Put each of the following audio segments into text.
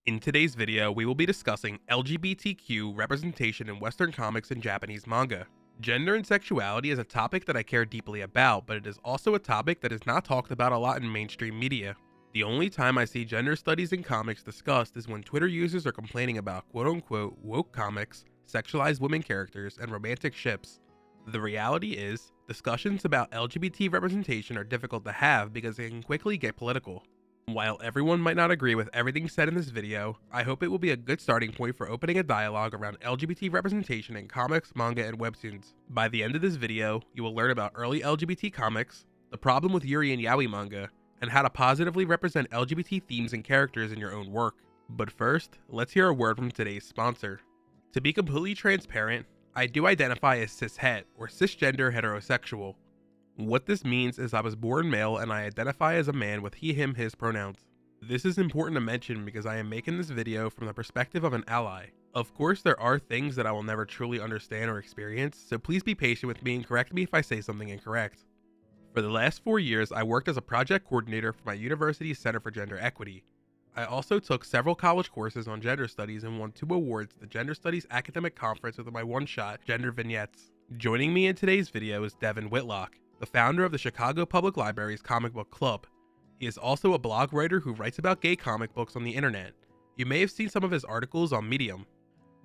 In today's video, we will be discussing LGBTQ representation in Western comics and Japanese manga. Gender and sexuality is a topic that I care deeply about, but it is also a topic that is not talked about a lot in mainstream media. The only time I see gender studies in comics discussed is when Twitter users are complaining about quote-unquote woke comics, sexualized women characters, and romantic ships. The reality is, discussions about LGBT representation are difficult to have because they can quickly get political. While everyone might not agree with everything said in this video, I hope it will be a good starting point for opening a dialogue around LGBT representation in comics, manga, and webtoons. By the end of this video, you will learn about early LGBT comics, the problem with Yuri and Yaoi manga, and how to positively represent LGBT themes and characters in your own work. But first, let's hear a word from today's sponsor. To be completely transparent, I do identify as cishet, or cisgender heterosexual. What this means is I was born male and I identify as a man with he, him, his pronouns. This is important to mention because I am making this video from the perspective of an ally. Of course, there are things that I will never truly understand or experience, so please be patient with me and correct me if I say something incorrect. For the last 4 years, I worked as a project coordinator for my university's Center for Gender Equity. I also took several college courses on gender studies and won 2 awards at the Gender Studies Academic Conference with my one-shot Gender Vignettes. Joining me in today's video is Devin Whitlock, the founder of the Chicago Public Library's Comic Book Club. He is also a blog writer who writes about gay comic books on the internet. You may have seen some of his articles on Medium.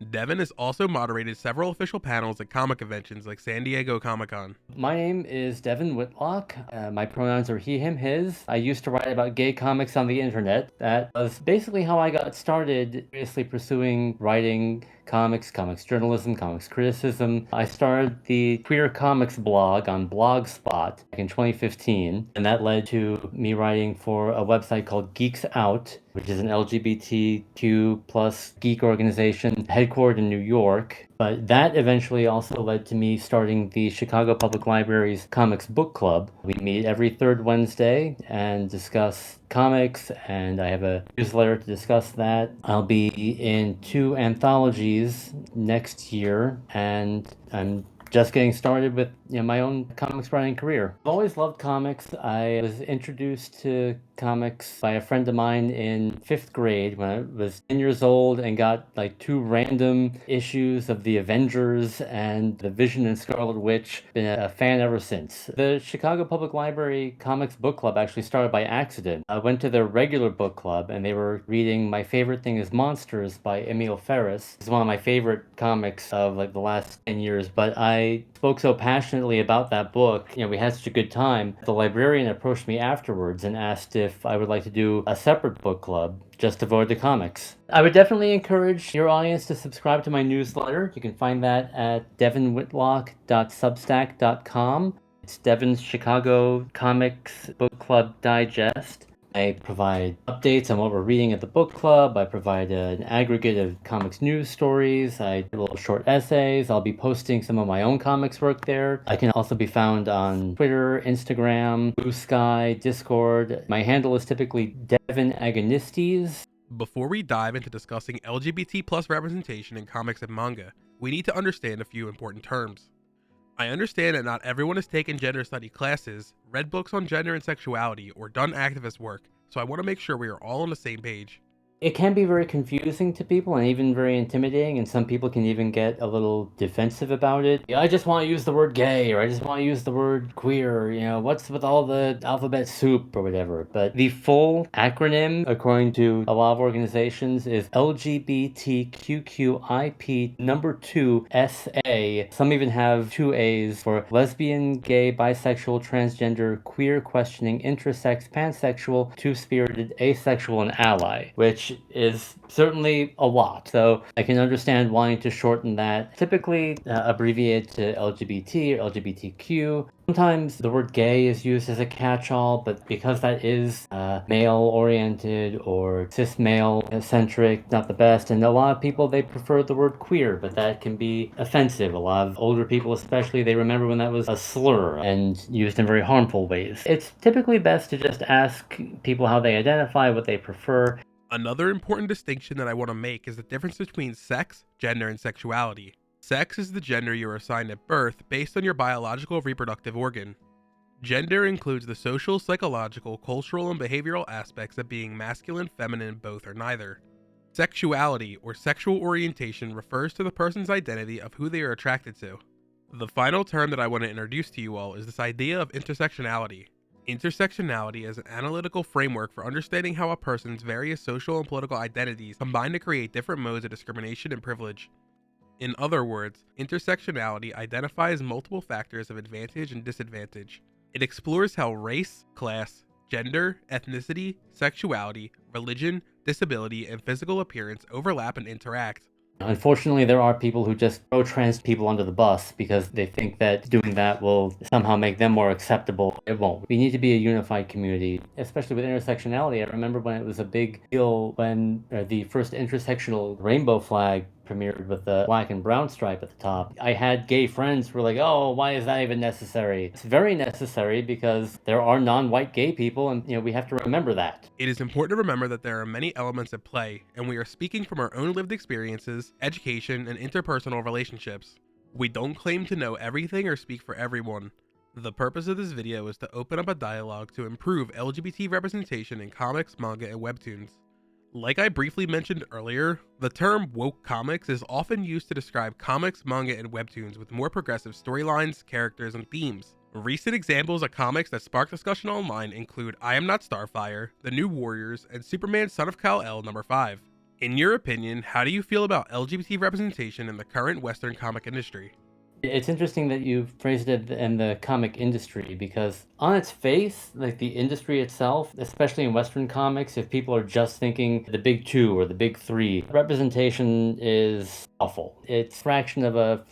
Devin has also moderated several official panels at comic conventions like San Diego Comic-Con. My name is Devin Whitlock. My pronouns are he, him, his. I used to write about gay comics on the internet. That was basically how I got started, seriously pursuing writing comics journalism, comics criticism. I started the queer comics blog on Blogspot back in 2015, and that led to me writing for a website called Geeks Out, which is an LGBTQ plus geek organization headquartered in New York. But that eventually also led to me starting the Chicago Public Library's Comics Book Club. We meet every third Wednesday and discuss comics, and I have a newsletter to discuss that. I'll be in 2 anthologies next year, and I'm just getting started with my own comics writing career. I've always loved comics. I was introduced to comics by a friend of mine in 5th grade when I was 10 years old and got like 2 random issues of the Avengers and the Vision and Scarlet Witch. Been a fan ever since. The Chicago Public Library Comics Book Club actually started by accident. I went to their regular book club and they were reading My Favorite Thing is Monsters by Emil Ferris. It's one of my favorite comics of like the last 10 years, but I spoke so passionately about that book. We had such a good time. The librarian approached me afterwards and asked if I would like to do a separate book club just devoted to comics. I would definitely encourage your audience to subscribe to my newsletter. You can find that at devinwhitlock.substack.com. It's Devin's Chicago Comics Book Club Digest. I provide updates on what we're reading at the book club. I provide an aggregate of comics news stories. I do little short essays. I'll be posting some of my own comics work there. I can also be found on Twitter, Instagram, Blue Sky, Discord. My handle is typically Devin Agonistes. Before we dive into discussing LGBT plus representation in comics and manga, we need to understand a few important terms. I understand that not everyone has taken gender study classes, read books on gender and sexuality, or done activist work, so I want to make sure we are all on the same page. It can be very confusing to people and even very intimidating, and some people can even get a little defensive about it. I just want to use the word gay, or I just want to use the word queer, what's with all the alphabet soup or whatever. But the full acronym, according to a lot of organizations, is LGBTQQIP number 2 SA. Some even have 2 A's for lesbian, gay, bisexual, transgender, queer, questioning, intersex, pansexual, two-spirited, asexual, and ally, which is certainly a lot. So I can understand wanting to shorten that, typically abbreviate to LGBT or LGBTQ. Sometimes the word gay is used as a catch-all, but because that is male-oriented or cis-male-centric, not the best. And a lot of people, they prefer the word queer, but that can be offensive. A lot of older people especially, they remember when that was a slur and used in very harmful ways. It's typically best to just ask people how they identify, what they prefer. Another important distinction that I want to make is the difference between sex, gender, and sexuality. Sex is the gender you are assigned at birth based on your biological reproductive organ. Gender includes the social, psychological, cultural, and behavioral aspects of being masculine, feminine, both, or neither. Sexuality or sexual orientation refers to the person's identity of who they are attracted to. The final term that I want to introduce to you all is this idea of intersectionality. Intersectionality is an analytical framework for understanding how a person's various social and political identities combine to create different modes of discrimination and privilege. In other words, intersectionality identifies multiple factors of advantage and disadvantage. It explores how race, class, gender, ethnicity, sexuality, religion, disability, and physical appearance overlap and interact. Unfortunately, there are people who just throw trans people under the bus because they think that doing that will somehow make them more acceptable. It won't. We need to be a unified community, especially with intersectionality. I remember when it was a big deal when the first intersectional rainbow flag premiered with the black and brown stripe at the top. I had gay friends who were like, oh, why is that even necessary? It's very necessary because there are non-white gay people, and we have to remember that. It is important to remember that there are many elements at play, and we are speaking from our own lived experiences, education, and interpersonal relationships. We don't claim to know everything or speak for everyone. The purpose of this video is to open up a dialogue to improve LGBT representation in comics, manga, and webtoons. Like I briefly mentioned earlier, the term woke comics is often used to describe comics, manga, and webtoons with more progressive storylines, characters, and themes. Recent examples of comics that spark discussion online include I Am Not Starfire, The New Warriors, and Superman Son of Kal-El #5. In your opinion, how do you feel about LGBT representation in the current Western comic industry? It's interesting that you phrased it in the comic industry because on its face, like the industry itself, especially in Western comics, if people are just thinking the big two or the big three, representation is awful. It's fraction of a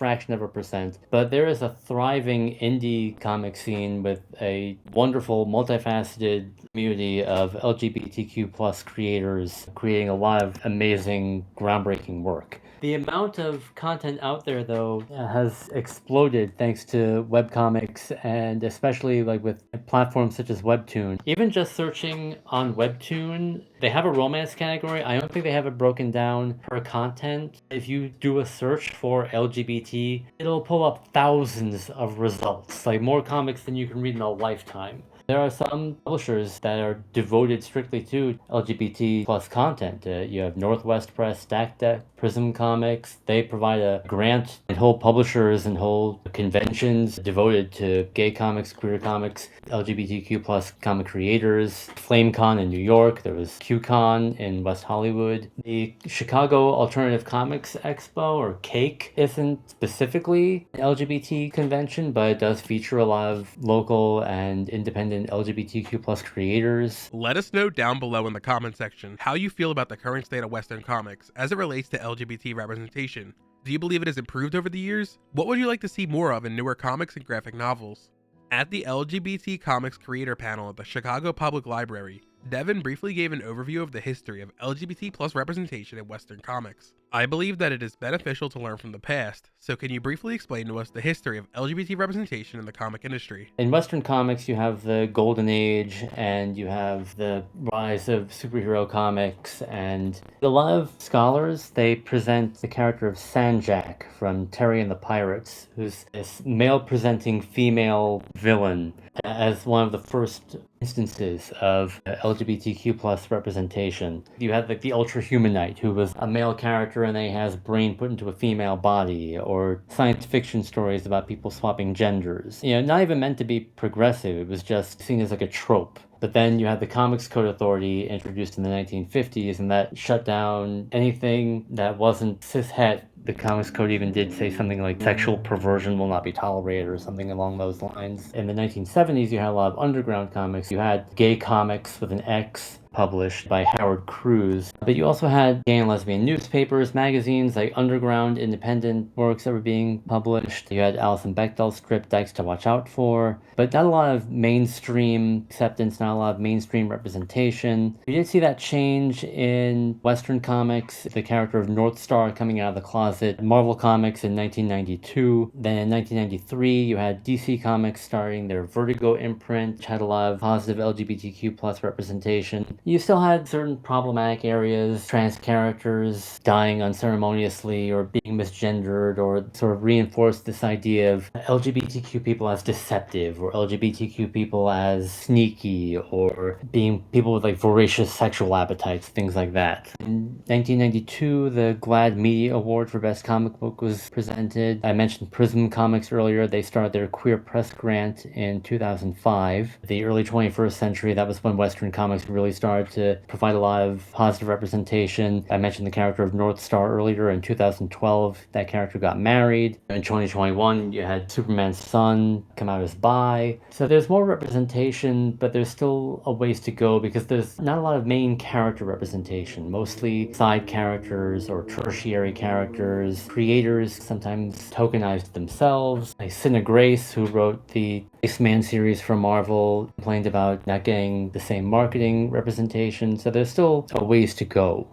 percent, but there is a thriving indie comic scene with a wonderful, multifaceted community of LGBTQ plus creators creating a lot of amazing, groundbreaking work. The amount of content out there, though, has exploded thanks to webcomics, and especially like with platforms such as Webtoon. Even just searching on Webtoon, they have a romance category. I don't think they have it broken down per content. If you do a search for LGBT, it'll pull up thousands of results, like more comics than you can read in a lifetime. There are some publishers that are devoted strictly to LGBT plus content. You have Northwest Press, Stack Deck, Prism Comics. They provide a grant and whole publishers and whole conventions devoted to gay comics, queer comics, LGBTQ plus comic creators. FlameCon in New York. There was QCon in West Hollywood. The Chicago Alternative Comics Expo, or CAKE, isn't specifically an LGBT convention, but it does feature a lot of local and independent LGBTQ plus creators. Let us know down below in the comment section how you feel about the current state of Western comics as it relates to LGBT representation. Do you believe it has improved over the years? What would you like to see more of in newer comics and graphic novels? At the LGBT Comics Creator Panel at the Chicago Public Library, Devin briefly gave an overview of the history of LGBT plus representation in Western comics. I believe that it is beneficial to learn from the past, so can you briefly explain to us the history of LGBT representation in the comic industry? In Western comics, you have the Golden Age, and you have the rise of superhero comics, and a lot of scholars, they present the character of Sanjak from Terry and the Pirates, who's this male-presenting female villain, as one of the first instances of LGBTQ plus representation. You had like the Ultra Humanite, who was a male character and then he has brain put into a female body, or science fiction stories about people swapping genders. Not even meant to be progressive, it was just seen as like a trope. But then you had the Comics Code Authority introduced in the 1950s, and that shut down anything that wasn't cishet. The Comics Code even did say something like sexual perversion will not be tolerated or something along those lines. In the 1970s, you had a lot of underground comics. You had gay comics with an X, published by Howard Cruz. But you also had gay and lesbian newspapers, magazines, like underground independent works that were being published. You had Alison Bechdel's strip Dykes to Watch Out For, but not a lot of mainstream acceptance, not a lot of mainstream representation. You did see that change in Western comics, the character of North Star coming out of the closet, Marvel Comics in 1992. Then in 1993, you had DC Comics starting their Vertigo imprint, which had a lot of positive LGBTQ plus representation. You still had certain problematic areas, trans characters dying unceremoniously or being misgendered, or sort of reinforced this idea of LGBTQ people as deceptive or LGBTQ people as sneaky or being people with like voracious sexual appetites, things like that. In 1992, the GLAAD Media Award for Best Comic Book was presented. I mentioned Prism Comics earlier. They started their Queer Press Grant in 2005. The early 21st century, that was when Western comics really started to provide a lot of positive representation. I mentioned the character of North Star earlier. In 2012, that character got married. In 2021, you had Superman's son come out as bi. So there's more representation, but there's still a ways to go because there's not a lot of main character representation, mostly side characters or tertiary characters. Creators sometimes tokenized themselves. Like Cinna Grace, who wrote the Iceman series for Marvel, complained about not getting the same marketing representation. So there's still a ways to go.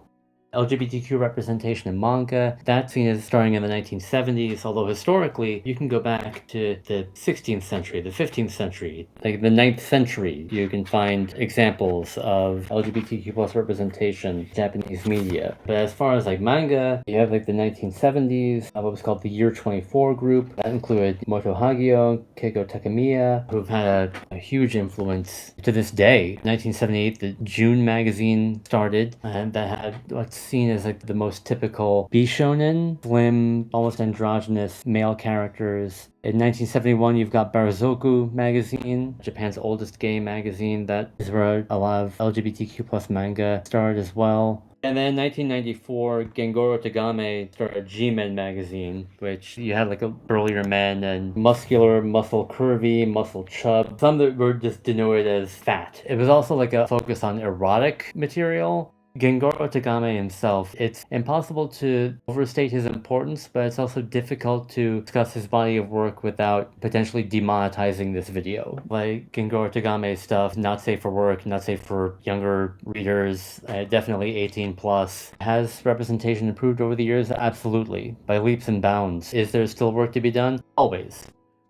LGBTQ representation in manga, that's seen as starting in the 1970s, although historically you can go back to the 16th century, the 15th century, like the 9th century. You can find examples of LGBTQ plus representation in Japanese media. But as far as like manga, you have like the 1970s, what was called the Year 24 group. That included Moto Hagio, Keiko Takemiya, who've had a huge influence to this day. 1978, the June magazine started, and that had what's seen as like the most typical Bishonen, slim, almost androgynous male characters. In 1971, you've got Barazoku magazine, Japan's oldest gay magazine. That is where a lot of LGBTQ plus manga started as well. And then 1994, Gengoro Tagame started G-Men magazine, which you had like a burlier men and muscular, muscle curvy, muscle chub. Some that were just denoted as fat. It was also like a focus on erotic material. Gengoro Tagame himself, it's impossible to overstate his importance, but it's also difficult to discuss his body of work without potentially demonetizing this video. Like Gengoro Tagame's stuff, not safe for work, not safe for younger readers, definitely 18 plus. Has representation improved over the years? Absolutely, by leaps and bounds. Is there still work to be done? Always.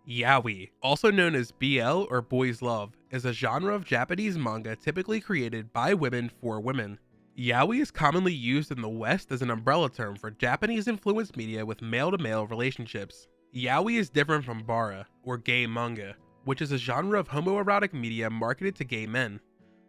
Yaoi, also known as BL or Boys Love, is a genre of Japanese manga typically created by women for women. Yaoi is commonly used in the West as an umbrella term for Japanese-influenced media with male-to-male relationships. Yaoi is different from bara, or gay manga, which is a genre of homoerotic media marketed to gay men.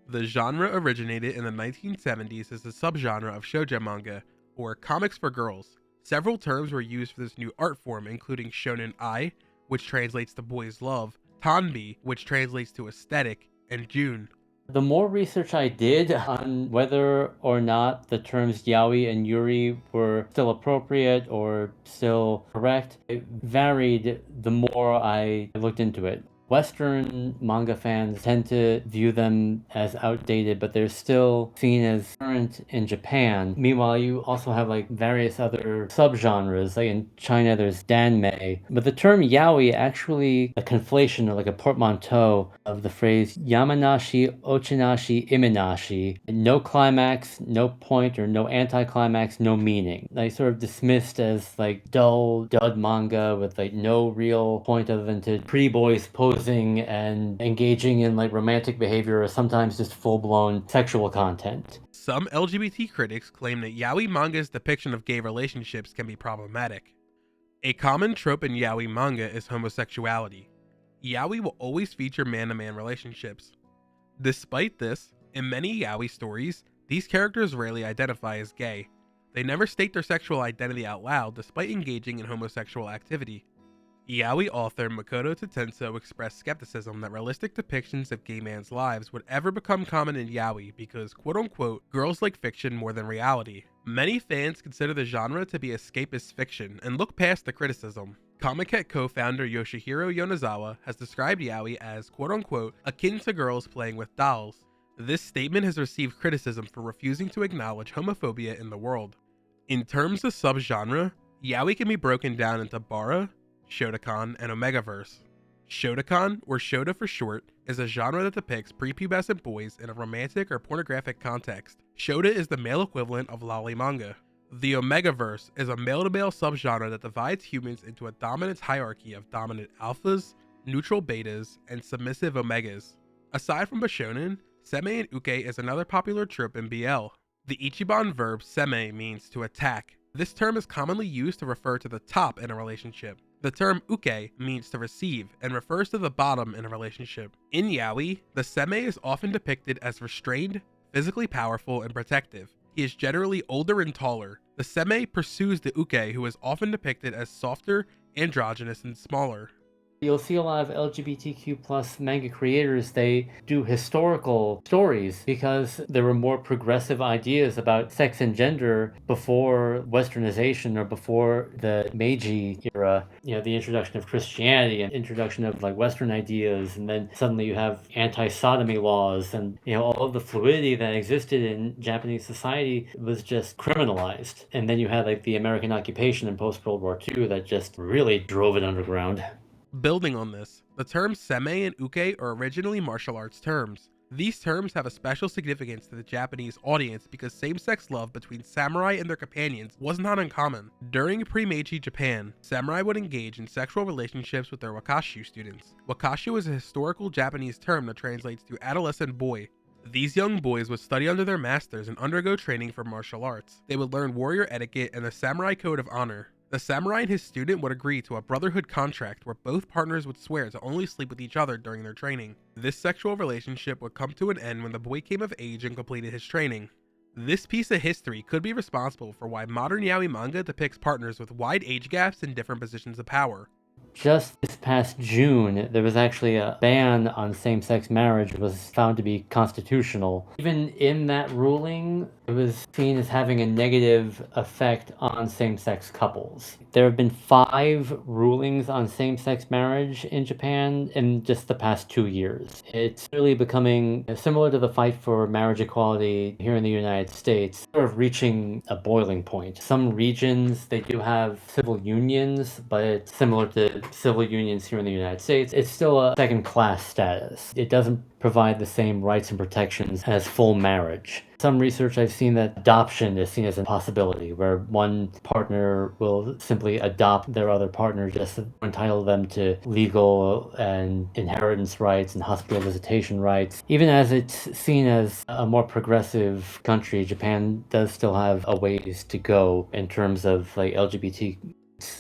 The genre originated in the 1970s as a subgenre of shoujo manga, or comics for girls. Several terms were used for this new art form, including shonen ai, which translates to boys love, tanbi, which translates to aesthetic, and jun. The more research I did on whether or not the terms yaoi and yuri were still appropriate or still correct, it varied the more I looked into it. Western manga fans tend to view them as outdated, but they're still seen as current in Japan. Meanwhile, you also have like various other subgenres. Like in China, there's danmei. But the term yaoi actually a conflation or like a portmanteau of the phrase yamanashi, ochinashi, iminashi. No climax, no point, or no anticlimax, no meaning. Like sort of dismissed as like dull, dud manga with like no real point other than to pretty boys posing and engaging in like romantic behavior or sometimes just full-blown sexual content. Some LGBT critics claim that yaoi manga's depiction of gay relationships can be problematic. A common trope in yaoi manga is homosexuality. Yaoi will always feature man-to-man relationships. Despite this, in many yaoi stories, these characters rarely identify as gay. They never state their sexual identity out loud despite engaging in homosexual activity. Yaoi author Makoto Tatenso expressed skepticism that realistic depictions of gay men's lives would ever become common in yaoi because, quote-unquote, girls like fiction more than reality. Many fans consider the genre to be escapist fiction and look past the criticism. Comiket co-founder Yoshihiro Yonezawa has described yaoi as, quote-unquote, akin to girls playing with dolls. This statement has received criticism for refusing to acknowledge homophobia in the world. In terms of subgenre, yaoi can be broken down into bara, Shotokan, and Omegaverse. Shotokan, or Shota for short, is a genre that depicts prepubescent boys in a romantic or pornographic context. Shota is the male equivalent of lolly manga. The Omegaverse is a male-to-male subgenre that divides humans into a dominance hierarchy of dominant alphas, neutral betas, and submissive omegas. Aside from Bishonen, seme and uke is another popular trope in BL. The Ichiban verb seme means to attack. This term is commonly used to refer to the top in a relationship. The term uke means to receive and refers to the bottom in a relationship. In yaoi, the seme is often depicted as restrained, physically powerful, and protective. He is generally older and taller. The seme pursues the uke, who is often depicted as softer, androgynous, and smaller. You'll see a lot of LGBTQ plus manga creators, they do historical stories because there were more progressive ideas about sex and gender before westernization or before the Meiji era. You know, the introduction of Christianity and introduction of like Western ideas, and then suddenly you have anti-sodomy laws, and you know, all of the fluidity that existed in Japanese society was just criminalized. And then you had like the American occupation in post-World War II that just really drove it underground. Building on this, the terms seme and uke are originally martial arts terms. These terms have a special significance to the Japanese audience because same-sex love between samurai and their companions was not uncommon. During pre-Meiji Japan, samurai would engage in sexual relationships with their wakashu students. Wakashu is a historical Japanese term that translates to adolescent boy. These young boys would study under their masters and undergo training for martial arts. They would learn warrior etiquette and the samurai code of honor. The samurai and his student would agree to a brotherhood contract where both partners would swear to only sleep with each other during their training. This sexual relationship would come to an end when the boy came of age and completed his training. This piece of history could be responsible for why modern yaoi manga depicts partners with wide age gaps in different positions of power. Just this past June, there was actually a ban on same-sex marriage was found to be constitutional. Even in that ruling, it was seen as having a negative effect on same-sex couples. There have been 5 rulings on same-sex marriage in Japan in just the past 2 years. It's really becoming similar to the fight for marriage equality here in the United States, sort of reaching a boiling point. Some regions, they do have civil unions, but it's similar to civil unions here in the United States. It's still a second-class status. It doesn't provide the same rights and protections as full marriage. Some research I've seen that adoption is seen as a possibility, where one partner will simply adopt their other partner just to entitle them to legal and inheritance rights and hospital visitation rights. Even as it's seen as a more progressive country, Japan does still have a ways to go in terms of like LGBT.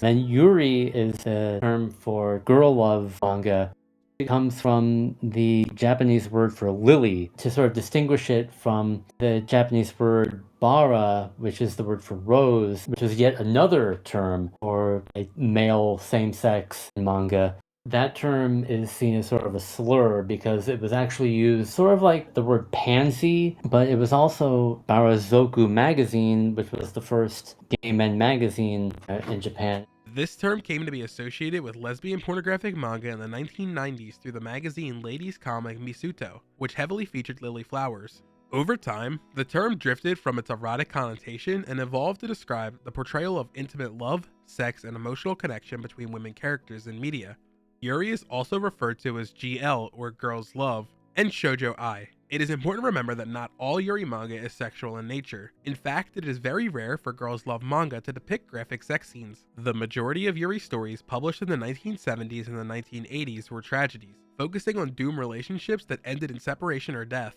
And Yuri is a term for girl love manga. It comes from the Japanese word for lily to sort of distinguish it from the Japanese word bara, which is the word for rose, which is yet another term for a male same-sex manga. That term is seen as sort of a slur because it was actually used sort of like the word pansy, but it was also Barazoku magazine, which was the first gay men magazine in Japan. This term came to be associated with lesbian pornographic manga in the 1990s through the magazine ladies comic Misuto, which heavily featured lily flowers. Over time, the term drifted from its erotic connotation and evolved to describe the portrayal of intimate love, sex, and emotional connection between women characters in media. Yuri is also referred to as GL, or girls love, and shoujo ai. It is important to remember that not all Yuri manga is sexual in nature. In fact, it is very rare for girls love manga to depict graphic sex scenes. The majority of Yuri stories published in the 1970s and the 1980s were tragedies, focusing on doomed relationships that ended in separation or death.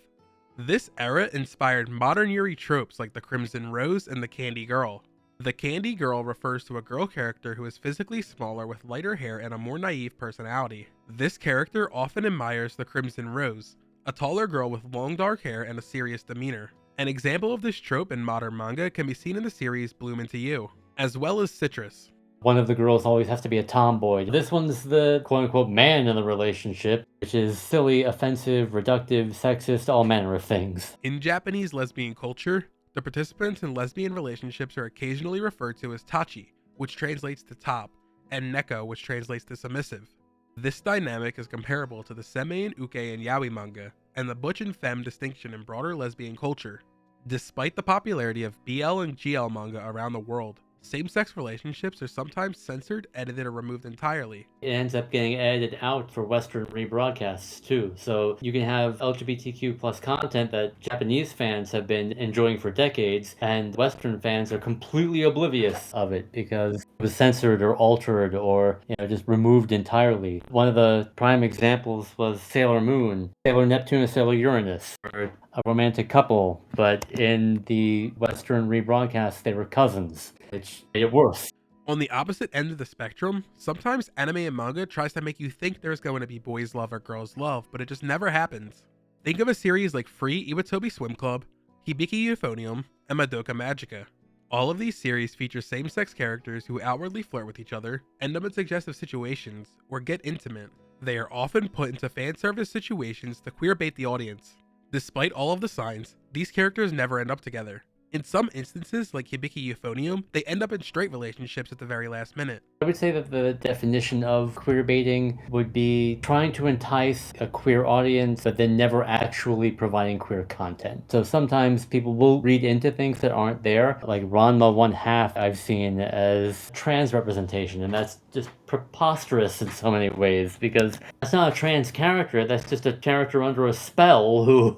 This era inspired modern Yuri tropes like the Crimson Rose and the Candy Girl. The Candy Girl refers to a girl character who is physically smaller with lighter hair and a more naive personality. This character often admires the Crimson Rose, a taller girl with long dark hair and a serious demeanor. An example of this trope in modern manga can be seen in the series Bloom Into You, as well as Citrus. One of the girls always has to be a tomboy. This one's the quote-unquote man in the relationship, which is silly, offensive, reductive, sexist, all manner of things. In Japanese lesbian culture, the participants in lesbian relationships are occasionally referred to as tachi, which translates to top, and neko, which translates to submissive. This dynamic is comparable to the seme and uke and yaoi manga, and the butch and femme distinction in broader lesbian culture. Despite the popularity of BL and GL manga around the world, same-sex relationships are sometimes censored, edited, or removed entirely. It ends up getting edited out for Western rebroadcasts too. So you can have LGBTQ plus content that Japanese fans have been enjoying for decades, and Western fans are completely oblivious of it because it was censored or altered or just removed entirely. One of the prime examples was Sailor Moon, Sailor Neptune and Sailor Uranus, were a romantic couple, but in the Western rebroadcast they were cousins, which made it worse. On the opposite end of the spectrum, sometimes anime and manga tries to make you think there's going to be boys love or girls love, but it just never happens. Think of a series like Free Iwatobi Swim Club, Hibiki Euphonium, and Madoka Magica. All of these series feature same-sex characters who outwardly flirt with each other, end up in suggestive situations, or get intimate. They are often put into fan service situations to queerbait the audience. Despite all of the signs, these characters never end up together. In some instances, like Hibiki Euphonium, they end up in straight relationships at the very last minute. I would say that the definition of queerbaiting would be trying to entice a queer audience, but then never actually providing queer content. So sometimes people will read into things that aren't there, like Ranma 1/2 I've seen as trans representation, and that's just preposterous in so many ways, because that's not a trans character, that's just a character under a spell who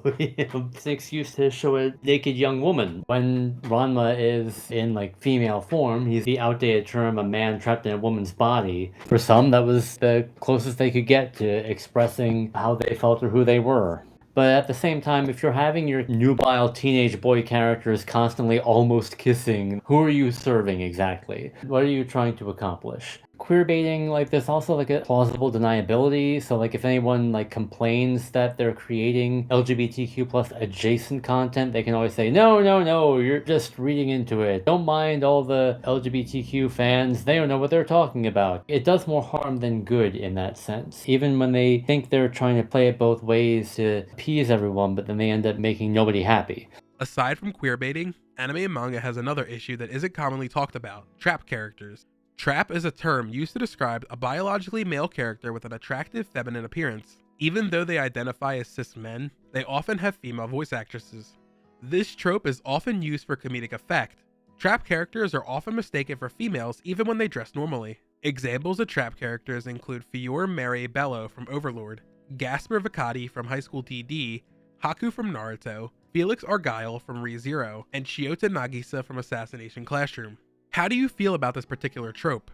thinks used to show a naked young woman. When Ranma is in like female form, he's the outdated term a man trapped in a woman's body. For some, that was the closest they could get to expressing how they felt or who they were. But at the same time, if you're having your nubile teenage boy characters constantly almost kissing, who are you serving exactly? What are you trying to accomplish? Queerbaiting, like, there's also like a plausible deniability. So like if anyone like complains that they're creating LGBTQ plus adjacent content, they can always say, no, you're just reading into it. Don't mind all the LGBTQ fans, they don't know what they're talking about. It does more harm than good in that sense. Even when they think they're trying to play it both ways to appease everyone, but then they end up making nobody happy. Aside from queerbaiting, anime and manga has another issue that isn't commonly talked about: trap characters. Trap is a term used to describe a biologically male character with an attractive feminine appearance. Even though they identify as cis men, they often have female voice actresses. This trope is often used for comedic effect. Trap characters are often mistaken for females even when they dress normally. Examples of trap characters include Fior Mary Bello from Overlord, Gasper Vicati from High School DD, Haku from Naruto, Felix Argyle from ReZero, and Chiota Nagisa from Assassination Classroom. How do you feel about this particular trope?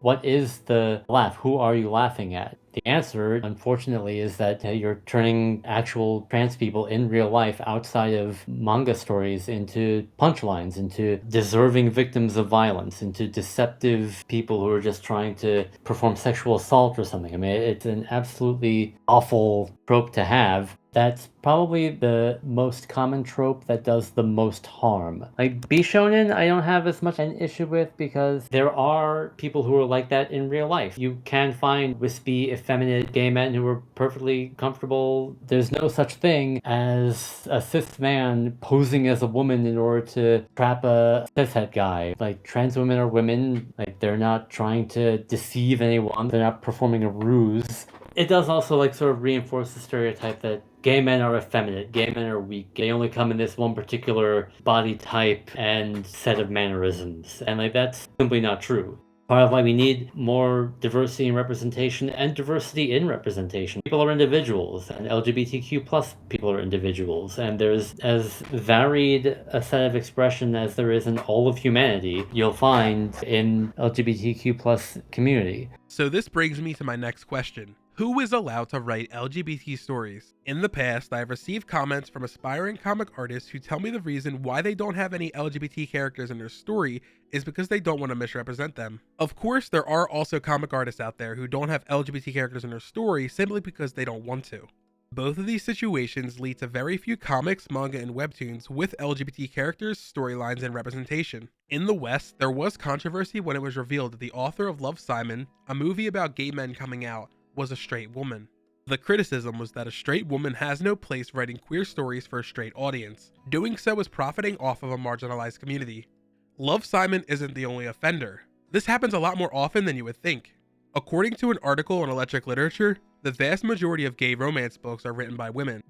What is the laugh? Who are you laughing at? The answer, unfortunately, is that you're turning actual trans people in real life outside of manga stories into punchlines, into deserving victims of violence, into deceptive people who are just trying to perform sexual assault or something. I mean, it's an absolutely awful trope to have. That's probably the most common trope that does the most harm. Like Bishonen, I don't have as much an issue with, because there are people who are like that in real life. You can find wispy, effeminate gay men who are perfectly comfortable. There's no such thing as a cis man posing as a woman in order to trap a cishet guy. Like, trans women are women. Like, they're not trying to deceive anyone. They're not performing a ruse. It does also like sort of reinforce the stereotype that gay men are effeminate, gay men are weak, they only come in this one particular body type and set of mannerisms, and like that's simply not true. Part of why we need more diversity in representation and diversity in representation. People are individuals, and LGBTQ plus people are individuals, and there's as varied a set of expression as there is in all of humanity you'll find in LGBTQ plus community. So this brings me to my next question. Who is allowed to write LGBT stories? In the past, I have received comments from aspiring comic artists who tell me the reason why they don't have any LGBT characters in their story is because they don't want to misrepresent them. Of course, there are also comic artists out there who don't have LGBT characters in their story simply because they don't want to. Both of these situations lead to very few comics, manga, and webtoons with LGBT characters, storylines, and representation. In the West, there was controversy when it was revealed that the author of Love, Simon, a movie about gay men coming out, was a straight woman. The criticism was that a straight woman has no place writing queer stories for a straight audience. Doing so is profiting off of a marginalized community. Love, Simon isn't the only offender. This happens a lot more often than you would think. According to an article on Electric Literature, the vast majority of gay romance books are written by women,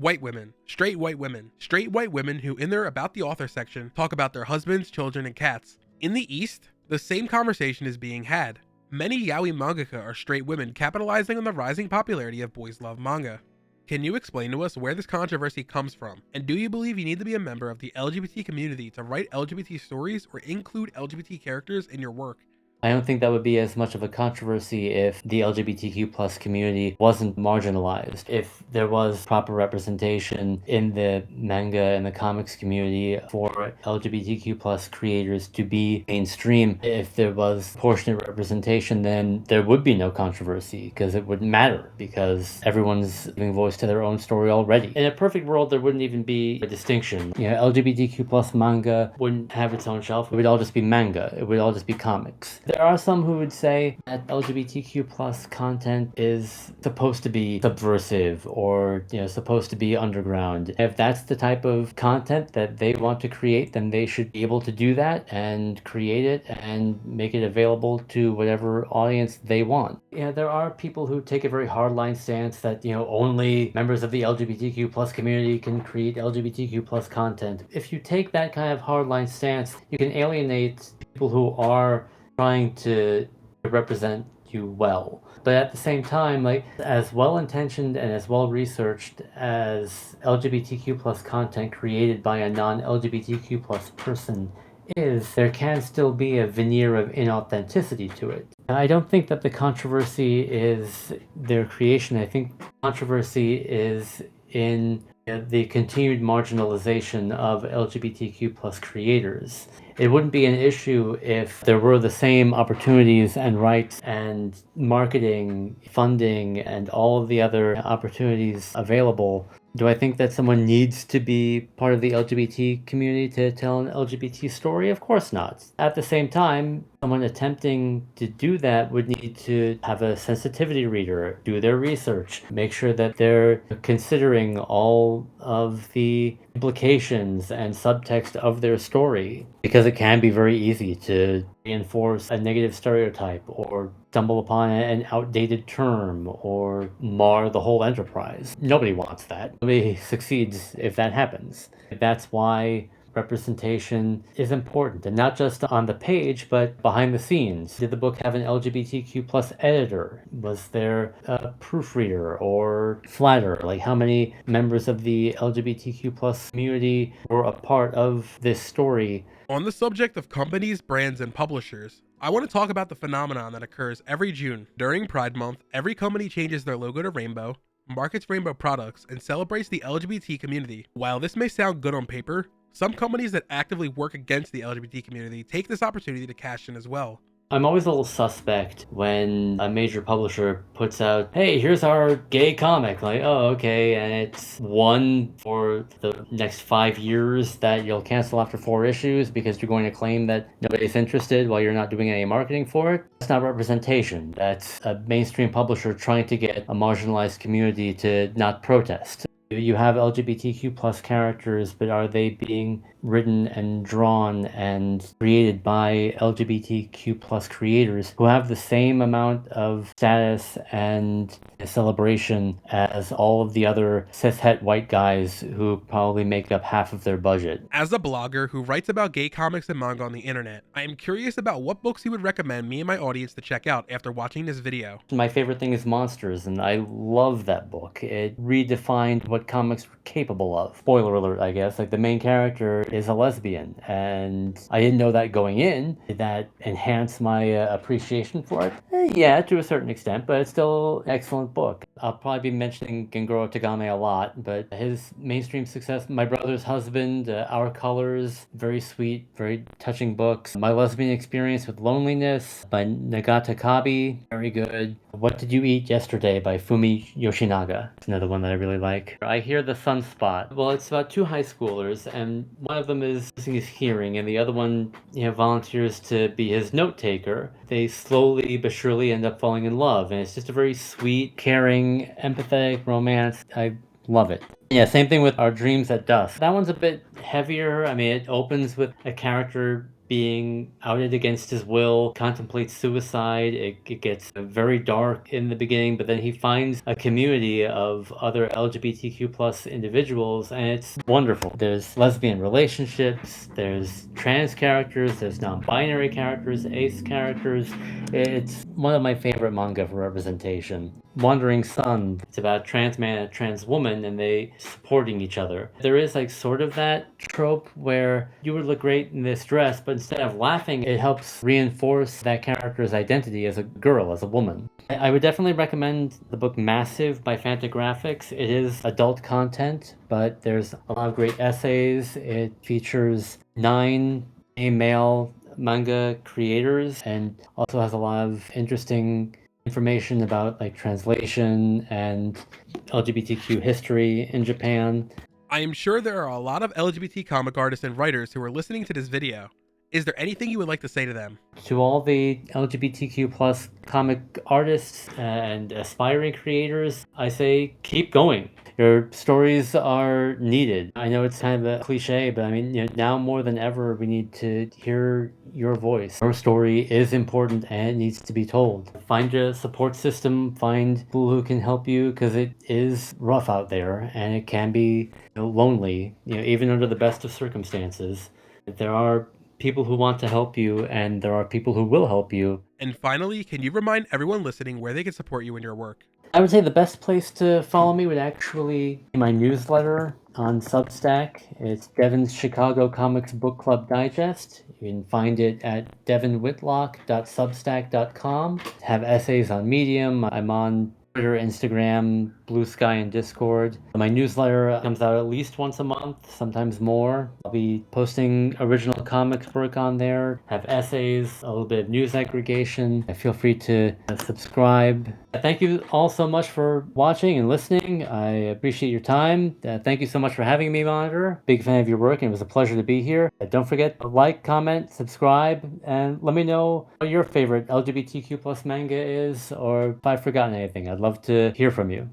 straight white women who in their About the Author section talk about their husbands, children, and cats. In the East, the same conversation is being had. Many yaoi mangaka are straight women capitalizing on the rising popularity of boys love manga. Can you explain to us where this controversy comes from? And do you believe you need to be a member of the LGBT community to write LGBT stories or include LGBT characters in your work? I don't think that would be as much of a controversy if the LGBTQ plus community wasn't marginalized. If there was proper representation in the manga and the comics community for LGBTQ plus creators to be mainstream, if there was proportionate representation, then there would be no controversy because it wouldn't matter because everyone's giving voice to their own story already. In a perfect world, there wouldn't even be a distinction. LGBTQ plus manga wouldn't have its own shelf. It would all just be manga. It would all just be comics. There are some who would say that LGBTQ plus content is supposed to be subversive or supposed to be underground. If that's the type of content that they want to create, then they should be able to do that and create it and make it available to whatever audience they want. There are people who take a very hardline stance that only members of the LGBTQ plus community can create LGBTQ plus content. If you take that kind of hardline stance, you can alienate people who are trying to represent you well. But at the same time, as well-intentioned and as well-researched as LGBTQ plus content created by a non-LGBTQ plus person is, there can still be a veneer of inauthenticity to it. I don't think that the controversy is their creation. I think controversy is in the continued marginalization of LGBTQ plus creators. It wouldn't be an issue if there were the same opportunities and rights and marketing, funding, and all of the other opportunities available. Do I think that someone needs to be part of the LGBT community to tell an LGBT story? Of course not. At the same time, someone attempting to do that would need to have a sensitivity reader, do their research, make sure that they're considering all of the implications and subtext of their story, because it can be very easy to reinforce a negative stereotype or stumble upon an outdated term or mar the whole enterprise. Nobody wants that. Nobody succeeds if that happens. That's why representation is important, and not just on the page, but behind the scenes. Did the book have an LGBTQ plus editor? Was there a proofreader or flatter? How many members of the LGBTQ plus community were a part of this story? On the subject of companies, brands, and publishers, I want to talk about the phenomenon that occurs every June. During Pride Month, every company changes their logo to rainbow, markets rainbow products, and celebrates the LGBT community. While this may sound good on paper, some companies that actively work against the LGBT community take this opportunity to cash in as well. I'm always a little suspect when a major publisher puts out, hey, here's our gay comic. Oh, okay, and it's one for the next 5 years that you'll cancel after 4 issues because you're going to claim that nobody's interested while you're not doing any marketing for it. That's not representation. That's a mainstream publisher trying to get a marginalized community to not protest. You have LGBTQ plus characters, but are they being written and drawn and created by LGBTQ plus creators who have the same amount of status and celebration as all of the other cishet white guys who probably make up half of their budget? As a blogger who writes about gay comics and manga on the internet, I am curious about what books you would recommend me and my audience to check out after watching this video. My favorite thing is Monsters, and I love that book. It redefined what comics were capable of. Spoiler alert, I guess. The main character is a lesbian, and I didn't know that going in. Did that enhance my appreciation for it? Yeah, to a certain extent, but it's still an excellent book. I'll probably be mentioning Gengoro Tagame a lot, but his mainstream success, My Brother's Husband, Our Colors, very sweet, very touching books. My Lesbian Experience with Loneliness by Nagata Kabi, very good. What Did You Eat Yesterday by Fumi Yoshinaga. It's another one that I really like. I Hear the Sunspot. Well, it's about 2 high schoolers, and one of them is losing his hearing, and the other one, volunteers to be his note taker. They slowly but surely end up falling in love, and it's just a very sweet, caring, empathetic romance. I love it. Yeah, same thing with Our Dreams at Dusk. That one's a bit heavier. It opens with a character being outed against his will, contemplates suicide. It gets very dark in the beginning, but then he finds a community of other LGBTQ plus individuals, and it's wonderful. There's lesbian relationships, there's trans characters, there's non-binary characters, ace characters. It's one of my favorite manga for representation. Wandering Sun, it's about a trans man and a trans woman and they supporting each other. There is like sort of that trope where you would look great in this dress, but instead of laughing, it helps reinforce that character's identity as a girl, as a woman. I would definitely recommend the book Massive by Fantagraphics. It is adult content, but there's a lot of great essays. It features 9 male manga creators and also has a lot of interesting information about like translation and LGBTQ history in Japan. I am sure there are a lot of LGBT comic artists and writers who are listening to this video. Is there anything you would like to say to them? To all the LGBTQ plus comic artists and aspiring creators, I say keep going. Your stories are needed. I know it's kind of a cliche, but I mean, now more than ever, we need to hear your voice. Your story is important and it needs to be told. Find a support system, find people who can help you, because it is rough out there and it can be lonely, even under the best of circumstances. There are people who want to help you and there are people who will help you. And finally, can you remind everyone listening where they can support you in your work? I would say the best place to follow me would actually be my newsletter on Substack. It's Devin's Chicago Comics Book Club Digest. You can find it at devinwhitlock.substack.com. Have essays on Medium. I'm on Twitter, Instagram, Blue Sky, and Discord. My newsletter comes out at least once a month, sometimes more. I'll be posting original comics work on there, have essays, a little bit of news aggregation. Feel free to subscribe. Thank you all so much for watching and listening. I appreciate your time. Thank you so much for having me, Monitor. Big fan of your work, and it was a pleasure to be here. Don't forget to like, comment, subscribe, and let me know what your favorite LGBTQ plus manga is, or if I've forgotten anything. I'd love to hear from you.